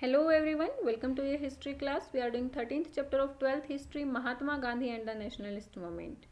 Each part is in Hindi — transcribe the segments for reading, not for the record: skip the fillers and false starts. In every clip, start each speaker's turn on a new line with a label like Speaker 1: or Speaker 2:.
Speaker 1: Hello everyone, welcome to your history class. We are doing 13th chapter of 12th history Mahatma Gandhi and the nationalist movement.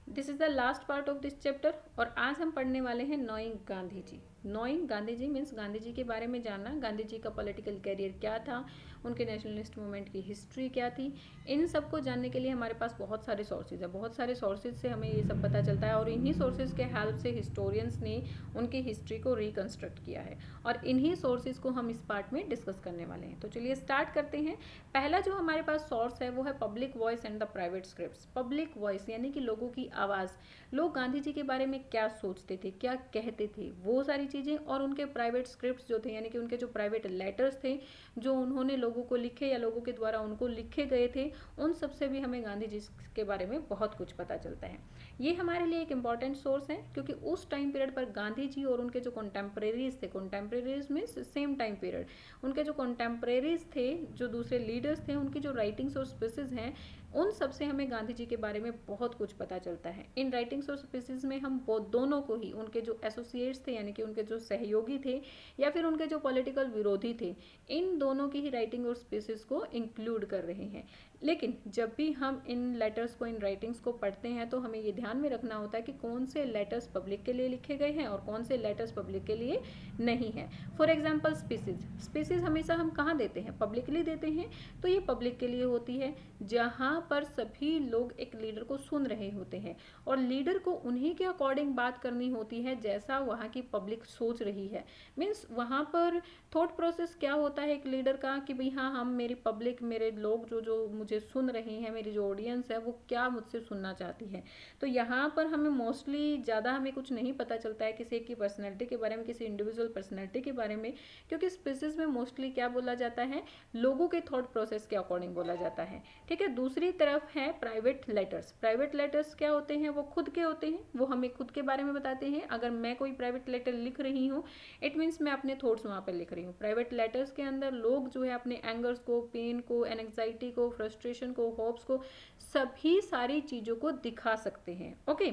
Speaker 1: This is the last part of this chapter और आज हम पढ़ने वाले हैं knowing Gandhi ji. Knowing Gandhi ji means Gandhi ji के बारे में जानना, गांधी जी का पॉलिटिकल कैरियर क्या था, उनके नेशनलिस्ट मूवमेंट की हिस्ट्री क्या थी। इन सब को जानने के लिए हमारे पास बहुत सारे सोर्सेज है, बहुत सारे सोर्सेज से हमें ये सब पता चलता है और इन्हीं सोर्सेज के हेल्प से हिस्टोरियंस ने उनकी हिस्ट्री को रिकन्स्ट्रक्ट किया है और इन्हीं सोर्सेज को हम इस पार्ट में डिस्कस करने वाले हैं। तो चलिए स्टार्ट करते हैं। पहला जो हमारे पास सोर्स है वो है public voice and the private scripts. Public voice यानी कि लोगों की आवाज़, लोग गांधी जी के बारे में क्या सोचते थे, क्या कहते थे, वो सारी चीज़ें, और उनके प्राइवेट स्क्रिप्ट्स जो थे यानी कि उनके जो प्राइवेट लेटर्स थे जो उन्होंने लोगों को लिखे या लोगों के द्वारा उनको लिखे गए थे, उन सब से भी हमें गांधी जी के बारे में बहुत कुछ पता चलता है। ये हमारे लिए एक इम्पॉर्टेंट सोर्स है क्योंकि उस टाइम पीरियड पर गांधी जी और उनके जो कंटेम्प्रेरीज थे, contemporaries means same time period, उनके जो कंटेम्प्रेरीज थे, जो दूसरे लीडर्स थे, उनकी जो राइटिंग्स और स्पीचेस हैं, उन सब से हमें गांधी जी के बारे में बहुत कुछ पता चलता है। इन राइटिंग्स और स्पीचेस में हम वो दोनों को ही, उनके जो एसोसिएट्स थे यानी कि उनके जो सहयोगी थे या फिर उनके जो पॉलिटिकल विरोधी थे, इन दोनों की ही राइटिंग और स्पीचेस को इंक्लूड कर रहे हैं। लेकिन जब भी हम इन लेटर्स को, इन राइटिंग्स को पढ़ते हैं तो हमें ये ध्यान में रखना होता है कि कौन से लेटर्स पब्लिक के लिए लिखे गए हैं और कौन से लेटर्स पब्लिक के लिए नहीं है। फॉर एग्जाम्पल स्पीचेस, स्पीचेस हमेशा हम कहाँ देते हैं? पब्लिकली देते हैं। तो ये पब्लिक के लिए होती है जहाँ पर सभी लोग एक लीडर को सुन रहे होते हैं और लीडर को उन्हीं के अकॉर्डिंग बात करनी होती है जैसा वहाँ की पब्लिक सोच रही है। मीन्स वहाँ पर थॉट प्रोसेस क्या होता है एक लीडर का कि भाई हाँ, हम, मेरी पब्लिक, मेरे लोग जो जो मुझे सुन रहे हैं, मेरी जो ऑडियंस है वो क्या मुझसे सुनना चाहती है। तो यहाँ पर हमें मोस्टली ज़्यादा हमें कुछ नहीं पता चलता है किसी की पर्सनैलिटी के बारे में, किसी इंडिविजुअल पर्सनैलिटी के बारे में, क्योंकि स्पीचेस में मोस्टली क्या बोला जाता है? लोगों के थॉट प्रोसेस के अकॉर्डिंग बोला जाता है। ठीक है। दूसरी तरफ है प्राइवेट लेटर्स। प्राइवेट लेटर्स क्या होते हैं? वो खुद के होते हैं, वो हमें खुद के बारे में बताते हैं। अगर मैं कोई प्राइवेट लेटर लिख रही हूँ, इट मीन्स मैं अपने थॉट्स वहाँ पर लिख रही हूँ। प्राइवेट लेटर्स के अंदर लोग जो है अपने एंगर्स को, पेन को, एंग्जाइटी को, फ्रस्ट्रेशन को, होप्स को, सभी सारी चीज़ों को दिखा सकते हैं। ओके।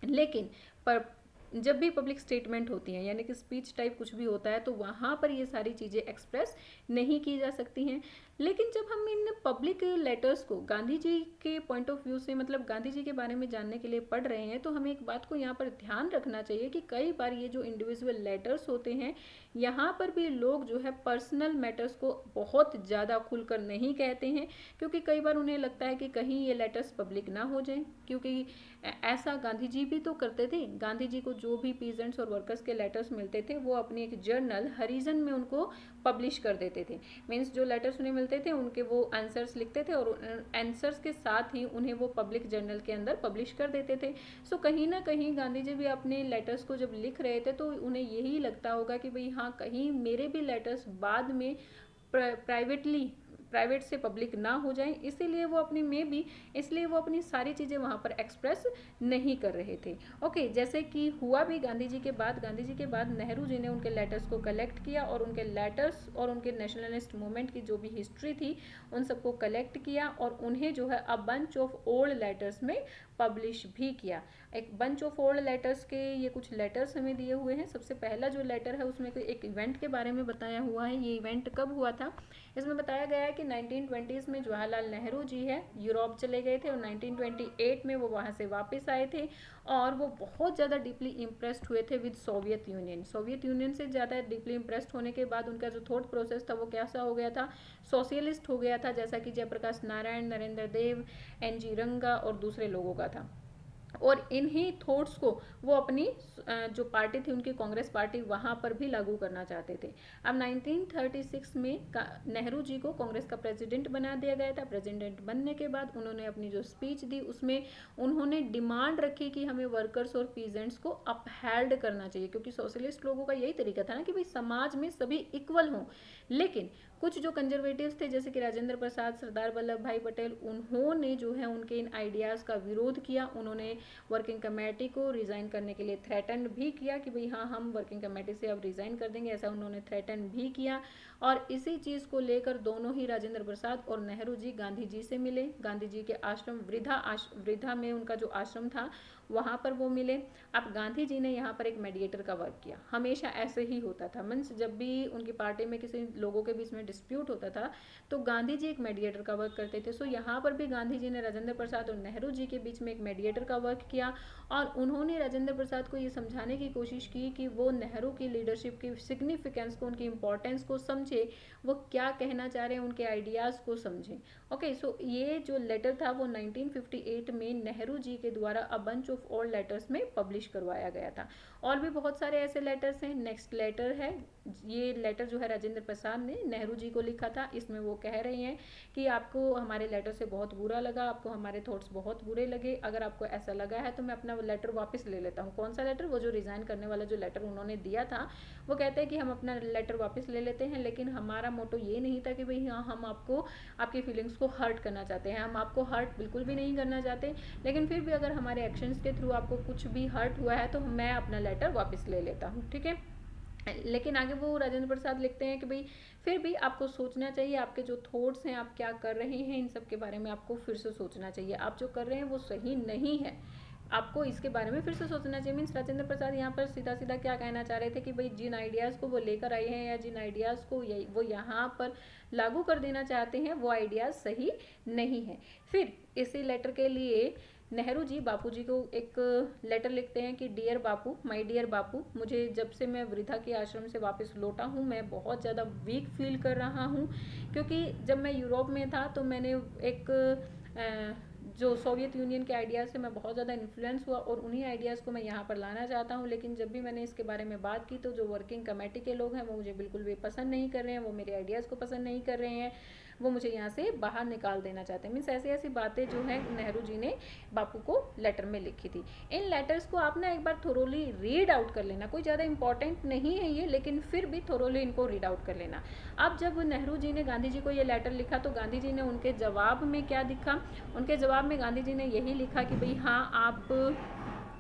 Speaker 1: लेकिन पर जब भी पब्लिक स्टेटमेंट होती हैं यानी कि स्पीच टाइप कुछ भी होता है तो वहाँ पर ये सारी चीज़ें एक्सप्रेस नहीं की जा सकती हैं। लेकिन जब हम इन पब्लिक लेटर्स को गांधी जी के पॉइंट ऑफ व्यू से, मतलब गांधी जी के बारे में जानने के लिए पढ़ रहे हैं, तो हमें एक बात को यहाँ पर ध्यान रखना चाहिए कि कई बार ये जो इंडिविजुअल लेटर्स होते हैं, यहाँ पर भी लोग जो है पर्सनल मैटर्स को बहुत ज़्यादा खुलकर नहीं कहते हैं, क्योंकि कई बार उन्हें लगता है कि कहीं ये लेटर्स पब्लिक ना हो जाए। क्योंकि ऐसा गांधी जी भी तो करते थे। गांधी जी को जो भी पीजेंट्स और वर्कर्स के लेटर्स मिलते थे वो अपनी एक जर्नल हरिजन में उनको पब्लिश कर देते थे। मीन्स जो लेटर्स उन्हें मिलते थे उनके वो आंसर्स लिखते थे और आंसर्स के साथ ही उन्हें वो पब्लिक जर्नल के अंदर पब्लिश कर देते थे। सो कहीं ना कहीं गांधी जी भी अपने लेटर्स को जब लिख रहे थे तो उन्हें यही लगता होगा कि भाई हाँ, कहीं मेरे भी लेटर्स बाद में प्राइवेट से पब्लिक ना हो जाए, इसीलिए वो अपनी में भी, इसलिए वो अपनी सारी चीज़ें वहाँ पर एक्सप्रेस नहीं कर रहे थे। ओके। जैसे कि हुआ भी गांधी जी के बाद नेहरू जी ने उनके लेटर्स को कलेक्ट किया और उनके लेटर्स और उनके नेशनलिस्ट मूवमेंट की जो भी हिस्ट्री थी उन सबको कलेक्ट किया और उन्हें जो है a bunch of old letters में पब्लिश भी किया। एक बंच ऑफ ओल्ड लेटर्स के ये कुछ लेटर्स हमें दिए हुए हैं। सबसे पहला जो लेटर है उसमें एक इवेंट के बारे में बताया हुआ है। ये इवेंट कब हुआ था? इसमें बताया गया है कि 1920s में जवाहरलाल नेहरू जी है यूरोप चले गए थे और 1928 में वो वहाँ से वापस आए थे और वो बहुत ज़्यादा डीपली इम्प्रेस्ड हुए थे with Soviet union. Soviet union से ज़्यादा डीपली इम्प्रेस्ड होने के बाद उनका जो थॉट प्रोसेस था वो कैसा हो गया था? सोशलिस्ट हो गया था, जैसा कि जयप्रकाश नारायण, नरेंद्र देव, NG रंगा और दूसरे लोगों का था। और इन्हीं थॉट्स को वो अपनी जो पार्टी थी उनकी कांग्रेस पार्टी, वहाँ पर भी लागू करना चाहते थे। अब 1936 में नेहरू जी को कांग्रेस का प्रेसिडेंट बना दिया गया था। प्रेसिडेंट बनने के बाद उन्होंने अपनी जो स्पीच दी उसमें उन्होंने डिमांड रखी कि हमें वर्कर्स और पीजेंट्स को अपहेल्ड करना चाहिए, क्योंकि सोशलिस्ट लोगों का यही तरीका था ना कि भाई समाज में सभी इक्वल हों। लेकिन कुछ जो कंजर्वेटिव्स थे जैसे कि राजेंद्र प्रसाद, सरदार वल्लभ भाई पटेल, उन्होंने जो है उनके इन आइडियाज़ का विरोध किया। उन्होंने वर्किंग कमेटी को रिज़ाइन करने के लिए थ्रेटन भी किया कि भाई हाँ, हम वर्किंग कमेटी से अब रिज़ाइन कर देंगे, ऐसा उन्होंने थ्रेटन भी किया। और इसी चीज़ को लेकर दोनों ही राजेंद्र प्रसाद और नेहरू जी गांधी जी से मिले। गांधी जी के आश्रम वृद्धा में उनका जो आश्रम था वहाँ पर वो मिले। अब गांधी जी ने यहाँ पर एक मेडिएटर का वर्क किया। हमेशा ऐसे ही होता था। मीन्स जब भी उनकी पार्टी में किसी लोगों के बीच में डिस्प्यूट होता था तो गांधी जी एक मेडिएटर का वर्क करते थे। सो यहाँ पर भी गांधी जी ने राजेंद्र प्रसाद और नेहरू जी के बीच में एक मेडिएटर का वर्क किया और उन्होंने राजेंद्र प्रसाद को ये समझाने की कोशिश की कि वो नेहरू की लीडरशिप की सिग्निफिकेंस को, उनकी इंपॉर्टेंस को समझे, वो क्या कहना चाह रहे हैं, उनके आइडियाज़ को समझें। ओके, सो ये जो लेटर था वो 1958 में नेहरू जी के द्वारा a bunch of all letters में पब्लिश करवाया गया था। और भी बहुत सारे ऐसे लेटर्स हैं। नेक्स्ट लेटर है, ये लेटर जो है राजेंद्र प्रसाद ने नेहरू जी को लिखा था। इसमें वो कह रहे हैं कि आपको हमारे लेटर से बहुत बुरा लगा, आपको हमारे थॉट्स बहुत बुरे लगे, अगर आपको ऐसा लगा है तो मैं अपना लेटर वापस ले लेता हूँ। कौन सा लेटर? वो जो रिज़ाइन करने वाला जो लेटर उन्होंने दिया था, वो कहते हैं कि हम अपना लेटर वापस ले लेते हैं, लेकिन हमारा मोटो ये नहीं था कि भाई हाँ हम आपको आपकी फीलिंग्स को हर्ट करना चाहते हैं, हम आपको हर्ट बिल्कुल भी नहीं करना चाहते, लेकिन फिर भी अगर हमारे एक्शंस के थ्रू आपको कुछ भी हर्ट हुआ है तो मैं अपना लेटर वापस ले लेता हूँ। ठीक है, लेकिन आगे वो राजेंद्र प्रसाद लिखते हैं कि भाई फिर भी आपको सोचना चाहिए, आपके जो थॉट्स हैं, आप क्या कर रहे हैं, इन सब के बारे में आपको फिर से सोचना चाहिए, आप जो कर रहे हैं वो सही नहीं है, आपको इसके बारे में फिर से सोचना चाहिए। मीन्स राजेंद्र प्रसाद यहाँ पर सीधा सीधा क्या कहना चाह रहे थे कि भाई जिन आइडियाज़ को वो लेकर आए हैं या जिन आइडियाज़ को वो यहाँ पर लागू कर देना चाहते हैं वो आइडियाज़ सही नहीं है। फिर इसी लेटर के लिए नेहरू जी बापू जी को एक लेटर लिखते हैं कि डियर बापू, माय डियर बापू, मुझे जब से मैं वृद्धा के आश्रम से वापस लौटा हूँ मैं बहुत ज़्यादा वीक फील कर रहा हूँ, क्योंकि जब मैं यूरोप में था तो मैंने एक जो सोवियत यूनियन के आइडियाज़ से मैं बहुत ज़्यादा इन्फ्लुएंस हुआ और उन्हीं आइडियाज़ को मैं यहाँ पर लाना चाहता हूँ, लेकिन जब भी मैंने इसके बारे में बात की तो जो वर्किंग कमेटी के लोग हैं वो मुझे बिल्कुल भी पसंद नहीं कर रहे हैं, वो मेरे आइडियाज़ को पसंद नहीं कर रहे हैं, वो मुझे यहाँ से बाहर निकाल देना चाहते हैं। मीन्स ऐसी ऐसी बातें जो है नेहरू जी ने बापू को लेटर में लिखी थी। इन लेटर्स को आप ना एक बार थोरोली रीड आउट कर लेना, कोई ज़्यादा इंपॉर्टेंट नहीं है ये, लेकिन फिर भी थोरोली इनको रीड आउट कर लेना। अब जब नेहरू जी ने गांधी जी को ये लेटर लिखा तो गांधी जी ने उनके जवाब में क्या लिखा? उनके जवाब में गांधी जी ने यही लिखा कि भाई हाँ, आप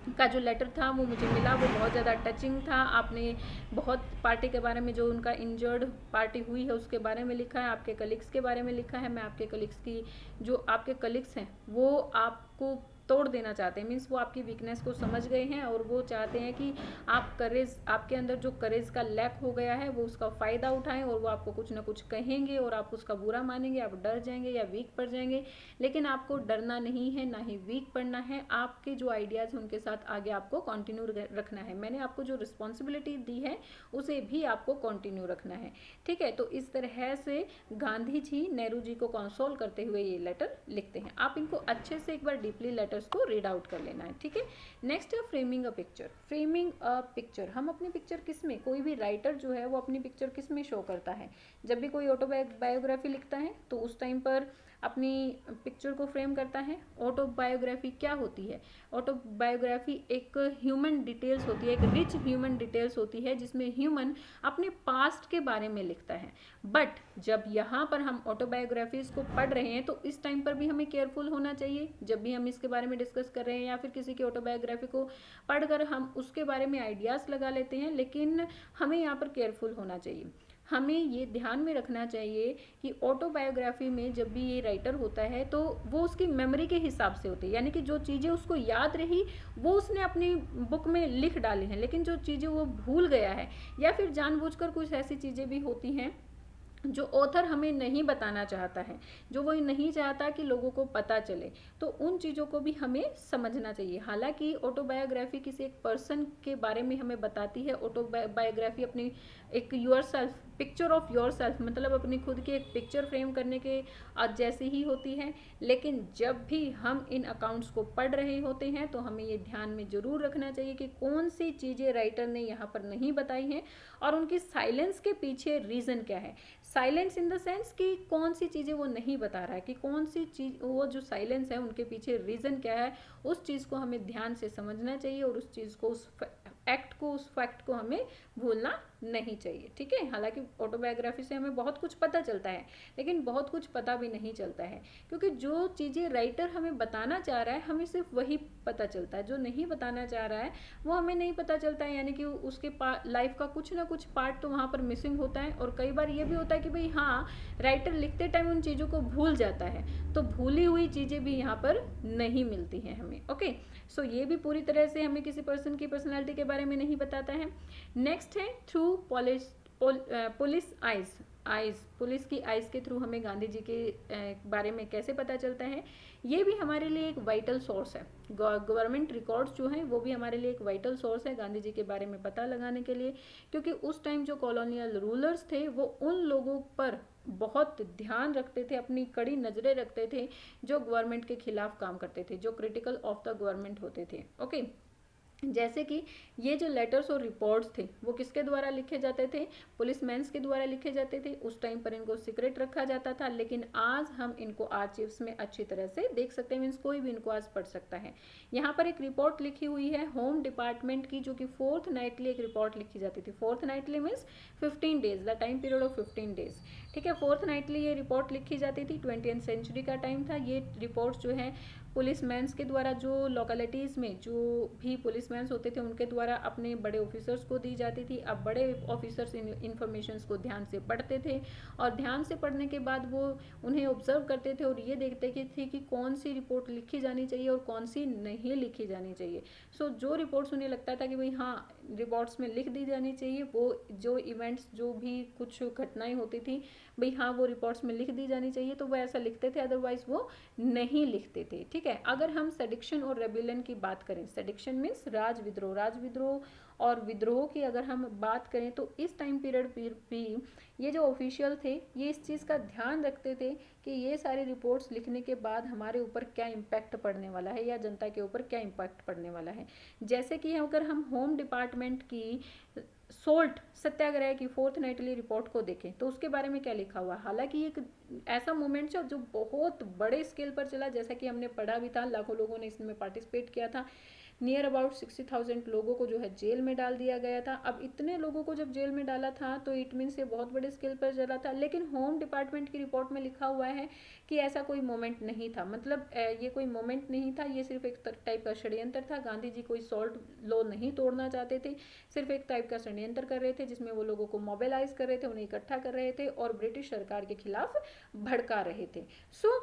Speaker 1: का जो लेटर था वो मुझे मिला, वो बहुत ज़्यादा टचिंग था, आपने बहुत पार्टी के बारे में, जो उनका इंजर्ड पार्टी हुई है उसके बारे में लिखा है, आपके कलीग्स के बारे में लिखा है, मैं आपके कलीग्स की, जो आपके कलीग्स हैं वो आपको तोड़ देना चाहते हैं, मीन्स वो आपकी वीकनेस को समझ गए हैं और वो चाहते हैं कि आप करेज, आपके अंदर जो करेज का लैक हो गया है वो उसका फ़ायदा उठाएं और वो आपको कुछ ना कुछ कहेंगे और आप उसका बुरा मानेंगे, आप डर जाएंगे या वीक पड़ जाएंगे, लेकिन आपको डरना नहीं है, ना ही वीक पड़ना है, आपके जो आइडियाज़ हैं उनके साथ आगे आपको कंटिन्यू रखना है, मैंने आपको जो रिस्पॉन्सिबिलिटी दी है उसे भी आपको कंटिन्यू रखना है। ठीक है, तो इस तरह से गांधी जी नेहरू जी को कंसोल करते हुए ये लेटर लिखते हैं। आप इनको अच्छे से एक बार डीपली लेटर्स को रीड आउट कर लेना है। ठीक है, नेक्स्ट है framing a picture. Framing a picture, हम अपनी पिक्चर किस में, कोई भी राइटर जो है वो अपनी पिक्चर किस में शो करता है? जब भी कोई ऑटोबायोग्राफी लिखता है तो उस टाइम पर अपनी पिक्चर को फ्रेम करता है। ऑटोबायोग्राफी क्या होती है? ऑटोबायोग्राफी एक ह्यूमन डिटेल्स होती है, एक रिच ह्यूमन डिटेल्स होती है जिसमें ह्यूमन अपने पास्ट के बारे में लिखता है। बट जब यहाँ पर हम ऑटोबायोग्राफीज को पढ़ रहे हैं तो इस टाइम पर भी हमें केयरफुल होना चाहिए, जब भी हम इसके बारे में डिस्कस कर रहे हैं या फिर किसी की ऑटोबायोग्राफी को पढ़कर हम उसके बारे में आइडियाज़ लगा लेते हैं, लेकिन हमें यहाँ पर केयरफुल होना चाहिए। हमें ये ध्यान में रखना चाहिए कि ऑटोबायोग्राफी में जब भी ये राइटर होता है तो वो उसकी मेमोरी के हिसाब से होती है, यानी कि जो चीज़ें उसको याद रही वो उसने अपनी बुक में लिख डाली हैं, लेकिन जो चीज़ें वो भूल गया है या फिर जानबूझकर कुछ ऐसी चीज़ें भी होती हैं जो ऑथर हमें नहीं बताना चाहता है, जो वो नहीं चाहता कि लोगों को पता चले, तो उन चीज़ों को भी हमें समझना चाहिए। हालांकि ऑटोबायोग्राफी किसी एक पर्सन के बारे में हमें बताती है, ऑटोबायोग्राफी अपनी एक your self, picture of your self, मतलब अपनी खुद की एक पिक्चर फ्रेम करने के जैसी ही होती है, लेकिन जब भी हम इन अकाउंट्स को पढ़ रहे होते हैं तो हमें ये ध्यान में ज़रूर रखना चाहिए कि कौन सी चीज़ें राइटर ने यहाँ पर नहीं बताई हैं और उनकी साइलेंस के पीछे रीज़न क्या है। साइलेंस इन द सेंस कि कौन सी चीज़ें वो नहीं बता रहा है, कि कौन सी चीज़, वो जो साइलेंस है उनके पीछे रीज़न क्या है, उस चीज़ को हमें ध्यान से समझना चाहिए और उस चीज़ को, उस एक्ट को, उस फैक्ट को हमें भूलना नहीं चाहिए। ठीक है, हालांकि ऑटोबायोग्राफी से हमें बहुत कुछ पता चलता है लेकिन बहुत कुछ पता भी नहीं चलता है, क्योंकि जो चीज़ें राइटर हमें बताना चाह रहा है हमें सिर्फ वही पता चलता है, जो नहीं बताना चाह रहा है वो हमें नहीं पता चलता है, यानी कि उसके लाइफ का कुछ ना कुछ पार्ट तो वहाँ पर मिसिंग होता है। और कई बार ये भी होता है कि भाई हाँ, राइटर लिखते टाइम उन चीज़ों को भूल जाता है, तो भूली हुई चीज़ें भी यहाँ पर नहीं मिलती हैं हमें। ओके, सो ये भी पूरी तरह से हमें किसी पर्सन की पर्सनैलिटी के बारे में नहीं बताता है। नेक्स्ट है through police eyes. Eyes, police की आइज़ के थ्रू हमें गांधी जी के बारे में कैसे पता चलता है, ये भी हमारे लिए एक वाइटल सोर्स है। गवर्नमेंट रिकॉर्ड्स जो हैं वो भी हमारे लिए एक वाइटल सोर्स है गांधी जी के बारे में पता लगाने के लिए, क्योंकि उस टाइम जो कॉलोनियल रूलर्स थे वो उन लोगों पर बहुत ध्यान रखते थे, अपनी कड़ी नज़रें रखते थे जो गवर्नमेंट के खिलाफ काम करते थे, जो क्रिटिकल ऑफ द गवर्नमेंट होते थे। ओके, जैसे कि ये जो लेटर्स और रिपोर्ट्स थे वो किसके द्वारा लिखे जाते थे, पुलिसमैन्स के द्वारा लिखे जाते थे। उस टाइम पर इनको सीक्रेट रखा जाता था, लेकिन आज हम इनको आर्चिव्स में अच्छी तरह से देख सकते हैं, मीन्स कोई भी इनको आज पढ़ सकता है। यहाँ पर एक रिपोर्ट लिखी हुई है होम डिपार्टमेंट की, जो कि फोर्थ नाइटली एक रिपोर्ट लिखी जाती थी। Fourth Knightley means 15 days, the time period of 15 days. ठीक है, फोर्थ नाइटली ये रिपोर्ट लिखी जाती थी। 20th सेंचुरी का टाइम था। ये रिपोर्ट्स जो है पुलिसमैन्स के द्वारा, जो लोकेलिटीज़ में जो भी पुलिसमैन्स होते थे उनके द्वारा अपने बड़े ऑफिसर्स को दी जाती थी। अब बड़े ऑफिसर्स इन इन्फॉर्मेशंस को ध्यान से पढ़ते थे, और ध्यान से पढ़ने के बाद वो उन्हें ऑब्जर्व करते थे और ये देखते थे कि कौन सी रिपोर्ट लिखी जानी चाहिए और कौन सी नहीं लिखी जानी चाहिए। सो जो रिपोर्ट्स उन्हें लगता था कि भाई हाँ रिपोर्ट्स में लिख दी जानी चाहिए, वो जो इवेंट्स जो भी कुछ घटनाएं होती थी भाई हाँ वो रिपोर्ट्स में लिख दी जानी चाहिए, तो वो ऐसा लिखते थे, अदरवाइज वो नहीं लिखते थे। ठीक है, अगर हम सेडिक्शन और रेबेलियन की बात करें, सेडिक्शन मीन्स राज विद्रोह और विद्रोह की अगर हम बात करें, तो इस टाइम पीरियड भी ये जो ऑफिशियल थे ये इस चीज़ का ध्यान रखते थे कि ये सारी रिपोर्ट्स लिखने के बाद हमारे ऊपर क्या इम्पैक्ट पड़ने वाला है या जनता के ऊपर क्या इम्पैक्ट पड़ने वाला है। जैसे कि अगर हम होम डिपार्टमेंट की सोल्ट सत्याग्रह की फोर्थ नाइटली रिपोर्ट को देखें तो उसके बारे में क्या लिखा हुआ। हालांकि एक ऐसा मूवमेंट जो बहुत बड़े स्केल पर चला, जैसा कि हमने पढ़ा भी था, लाखों लोगों ने इसमें पार्टिसिपेट किया था। नियर अबाउट 60,000 लोगों को जो है जेल में डाल दिया गया था। अब इतने लोगों को जब जेल में डाला था तो इट मीन्स ये बहुत बड़े स्केल पर चला था, लेकिन होम डिपार्टमेंट की रिपोर्ट में लिखा हुआ है कि ऐसा कोई मोमेंट नहीं था। मतलब ये कोई मोमेंट नहीं था, ये सिर्फ एक टाइप का षड्यंत्र था। गांधी जी कोई सॉल्ट लॉ नहीं तोड़ना चाहते थे, सिर्फ एक टाइप का षड्यंत्र कर रहे थे जिसमें वो लोगों को मोबिलाइज कर रहे थे, उन्हें इकट्ठा कर रहे थे और ब्रिटिश सरकार के खिलाफ भड़का रहे थे। सो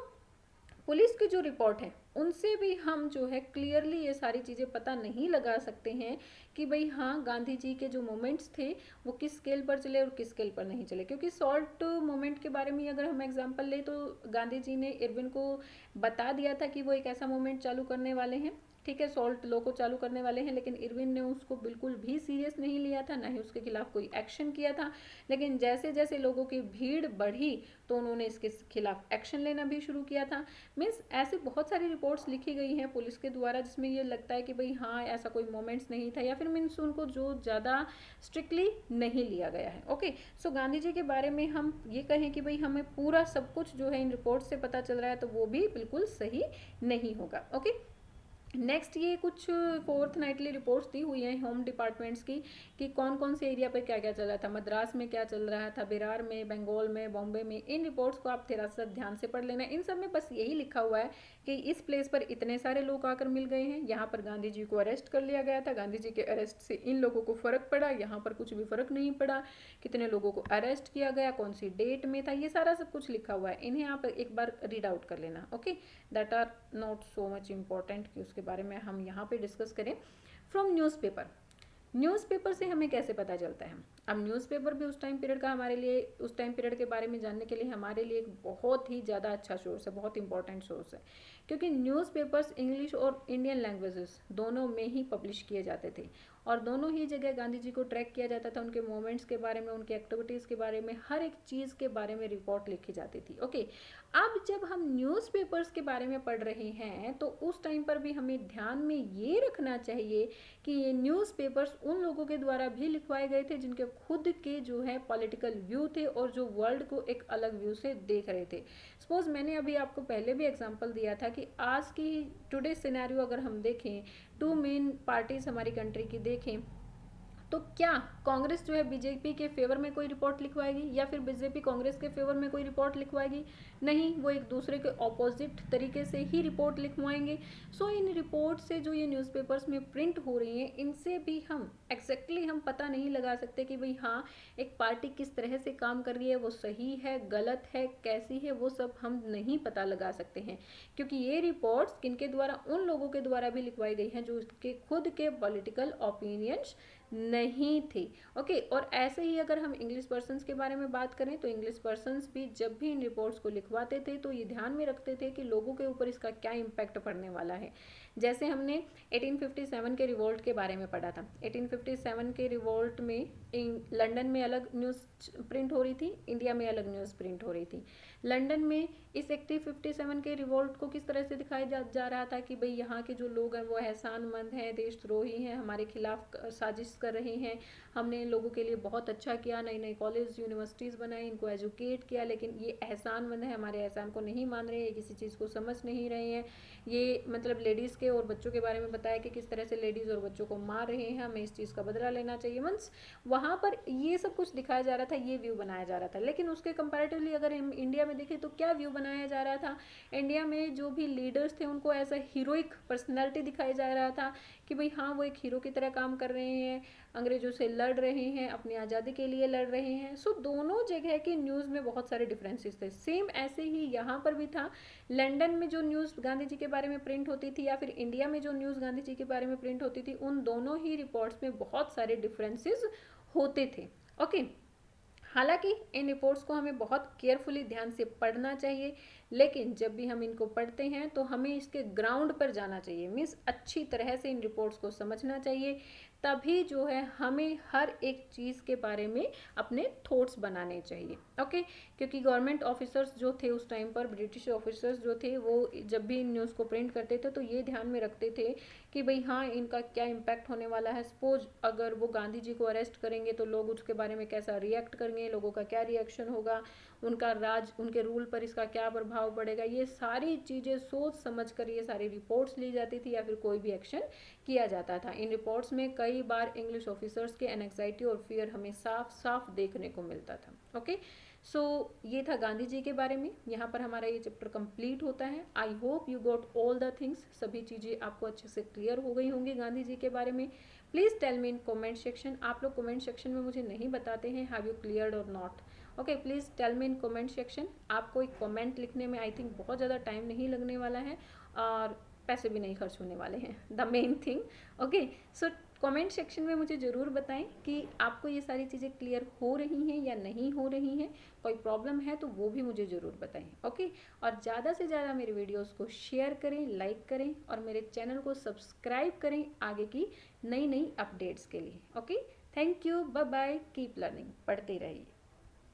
Speaker 1: पुलिस की जो रिपोर्ट है उनसे भी हम जो है क्लियरली ये सारी चीज़ें पता नहीं लगा सकते हैं कि भाई हाँ गांधी जी के जो मोमेंट्स थे वो किस स्केल पर चले और किस स्केल पर नहीं चले। क्योंकि सॉल्ट मोमेंट के बारे में अगर हम एग्जांपल लें तो गांधी जी ने इरविन को बता दिया था कि वो एक ऐसा मोमेंट चालू करने वाले हैं, ठीक है, सॉल्ट लॉ को चालू करने वाले हैं, लेकिन इरविन ने उसको बिल्कुल भी सीरियस नहीं लिया था, ना ही उसके खिलाफ कोई एक्शन किया था। लेकिन जैसे जैसे लोगों की भीड़ बढ़ी तो उन्होंने इसके खिलाफ एक्शन लेना भी शुरू किया था। मीन्स ऐसे बहुत सारी रिपोर्ट्स लिखी गई हैं पुलिस के द्वारा जिसमें ये लगता है कि भाई हाँ ऐसा कोई मोमेंट्स नहीं था, या फिर मीन्स उनको जो ज़्यादा स्ट्रिक्टली नहीं लिया गया है। ओके, सो गांधी जी के बारे में हम ये कहें कि भाई हमें पूरा सब कुछ जो है इन रिपोर्ट से पता चल रहा है, तो वो भी बिल्कुल सही नहीं होगा। ओके, नेक्स्ट ये कुछ फोर्थ नाइटली रिपोर्ट्स दी हुई हैं होम डिपार्टमेंट्स की कि कौन कौन से एरिया पर क्या क्या चल रहा था, मद्रास में क्या चल रहा था, बिरार में, बंगाल में, बॉम्बे में। इन रिपोर्ट्स को आप थोड़ा सा ध्यान से पढ़ लेना। इन सब में बस यही लिखा हुआ है कि इस प्लेस पर इतने सारे लोग आकर मिल गए हैं, यहाँ पर गांधी जी को अरेस्ट कर लिया गया था, गांधी जी के अरेस्ट से इन लोगों को फ़र्क पड़ा, यहाँ पर कुछ भी फ़र्क नहीं पड़ा, कितने लोगों को अरेस्ट किया गया, कौन सी डेट में था, ये सारा सब कुछ लिखा हुआ है। इन्हें आप एक बार रीड आउट कर लेना। Okay, that are not so much important कि उसके बारे में हम यहाँ पे डिस्कस करें। फ्रॉम न्यूज़पेपर, न्यूज़पेपर से हमें कैसे पता चलता है। अब न्यूज़पेपर भी उस टाइम पीरियड का हमारे लिए, उस टाइम पीरियड के बारे में जानने के लिए हमारे लिए एक बहुत ही ज़्यादा अच्छा सोर्स है, बहुत इंपॉर्टेंट सोर्स है, क्योंकि न्यूज़पेपर्स इंग्लिश और इंडियन लैंग्वेजेस दोनों में ही पब्लिश किए जाते थे और दोनों ही जगह गांधी जी को ट्रैक किया जाता था, उनके मोमेंट्स के बारे में, उनकी एक्टिविटीज़ के बारे में, हर एक चीज़ के बारे में रिपोर्ट लिखी जाती थी। ओके, अब जब हम न्यूज़पेपर्स के बारे में पढ़ रहे हैं तो उस टाइम पर भी हमें ध्यान में ये रखना चाहिए कि ये न्यूज़पेपर्स उन लोगों के द्वारा भी लिखवाए गए थे जिनके खुद के जो है पॉलिटिकल व्यू थे और जो वर्ल्ड को एक अलग व्यू से देख रहे थे। सपोज मैंने अभी आपको पहले भी एग्जांपल दिया था कि आज की टुडे सिनेरियो अगर हम देखें, टू मेन पार्टीज हमारी कंट्री की देखें, तो क्या कांग्रेस जो है बीजेपी के फेवर में कोई रिपोर्ट लिखवाएगी या फिर बीजेपी कांग्रेस के फेवर में कोई रिपोर्ट लिखवाएगी? नहीं, वो एक दूसरे के ऑपोजिट तरीके से ही रिपोर्ट लिखवाएंगे। सो इन रिपोर्ट से जो ये न्यूज़पेपर्स में प्रिंट हो रही हैं इनसे भी हम एग्जैक्टली हम पता नहीं लगा सकते कि भाई हाँ एक पार्टी किस तरह से काम कर रही है, वो सही है, गलत है, कैसी है, वो सब हम नहीं पता लगा सकते हैं, क्योंकि ये रिपोर्ट्स किनके द्वारा, उन लोगों के द्वारा भी लिखवाई गई हैं जो उसके खुद के पॉलिटिकल ओपिनियंस नहीं थी। ओके, और ऐसे ही अगर हम इंग्लिश पर्सन्स के बारे में बात करें तो इंग्लिश पर्सन्स भी जब भी इन रिपोर्ट्स को लिखवाते थे तो ये ध्यान में रखते थे कि लोगों के ऊपर इसका क्या इम्पैक्ट पड़ने वाला है। जैसे हमने 1857 के रिवोल्ट के बारे में पढ़ा था। 1857 के रिवोल्ट में लंदन में अलग न्यूज़ प्रिंट हो रही थी, इंडिया में अलग न्यूज़ प्रिंट हो रही थी। लंदन में इस 1857 के रिवोल्ट को किस तरह से दिखाया जा रहा था कि भाई यहाँ के जो लोग हैं वो एहसानमंद हैं, देशद्रोही हैं, हमारे खिलाफ साजिश कर रहे हैं, हमने इन लोगों के लिए बहुत अच्छा किया, नई नई कॉलेज यूनिवर्सिटीज़ बनाई, इनको एजुकेट किया, लेकिन ये एहसानमंद है, हमारे एहसान को नहीं मान रहे हैं, किसी चीज़ को समझ नहीं रहे हैं। ये मतलब लेडीज़ के और बच्चों के बारे में बताया कि किस तरह से लेडीज़ और बच्चों को मार रहे हैं, हमें इस चीज़ का बदला लेना चाहिए। मीन्स वहाँ पर ये सब कुछ दिखाया जा रहा था, ये व्यू बनाया जा रहा था। लेकिन उसके कंपैरेटिवली अगर हम इंडिया में देखें तो क्या व्यू बनाया जा रहा था? इंडिया में जो भी लीडर्स थे उनको एज अ हीरोइक पर्सनैलिटी दिखाया जा रहा था कि भाई हाँ वो एक हीरो की तरह काम कर रहे हैं, अंग्रेजों से लड़ रहे हैं, अपनी आज़ादी के लिए लड़ रहे हैं। सो दोनों जगह की न्यूज़ में बहुत सारे डिफरेंसेस थे। सेम ऐसे ही यहाँ पर भी था। लंदन में जो न्यूज़ गांधी जी के बारे में प्रिंट होती थी या फिर इंडिया में जो न्यूज़ गांधी जी के बारे में प्रिंट होती थी, उन दोनों ही रिपोर्ट्स में बहुत सारे डिफरेंसेस होते थे। ओके, हालांकि इन रिपोर्ट्स को हमें बहुत केयरफुली ध्यान से पढ़ना चाहिए, लेकिन जब भी हम इनको पढ़ते हैं तो हमें इसके ग्राउंड पर जाना चाहिए। मीन्स अच्छी तरह से इन रिपोर्ट्स को समझना चाहिए, तभी जो है हमें हर एक चीज़ के बारे में अपने थॉट्स बनाने चाहिए। ओके, क्योंकि गवर्नमेंट ऑफिसर्स जो थे उस टाइम पर, ब्रिटिश ऑफिसर्स जो थे, वो जब भी इन न्यूज़ को प्रिंट करते थे तो ये ध्यान में रखते थे कि भाई हाँ इनका क्या इम्पैक्ट होने वाला है। सपोज अगर वो गांधी जी को अरेस्ट करेंगे तो लोग उसके बारे में कैसा रिएक्ट करेंगे, लोगों का क्या रिएक्शन होगा, उनका राज, उनके रूल पर इसका क्या प्रभाव पड़ेगा। ये सारी चीज़ें सोच समझ कर ये सारी रिपोर्ट्स ली जाती थी या फिर कोई भी एक्शन किया जाता था। इन रिपोर्ट्स में कई बार इंग्लिश ऑफिसर्स के एनजाइटी और फियर हमें साफ साफ देखने को मिलता था। ओके, सो ये था गांधी जी के बारे में। यहाँ पर हमारा ये चैप्टर कंप्लीट होता है। I hope you got all the things, सभी चीज़ें आपको अच्छे से क्लियर हो गई होंगी गांधी जी के बारे में। Please tell me in comment section. आप लोग कमेंट सेक्शन में मुझे नहीं बताते हैं हैव यू क्लियर्ड और not. Okay, please tell me in comment section. आपको एक कमेंट लिखने में आई थिंक बहुत ज़्यादा टाइम नहीं लगने वाला है और पैसे भी नहीं खर्च होने वाले हैं, the main thing. Okay, so comment section में मुझे ज़रूर बताएं कि आपको ये सारी चीज़ें क्लियर हो रही हैं या नहीं हो रही हैं। कोई प्रॉब्लम है तो वो भी मुझे ज़रूर बताएं। ओके, और ज़्यादा से ज़्यादा मेरे वीडियोस को शेयर करें, लाइक करें और मेरे चैनल को सब्सक्राइब करें आगे की नई नई अपडेट्स के लिए। Okay, thank you, bye bye, keep learning, पढ़ते रहिए।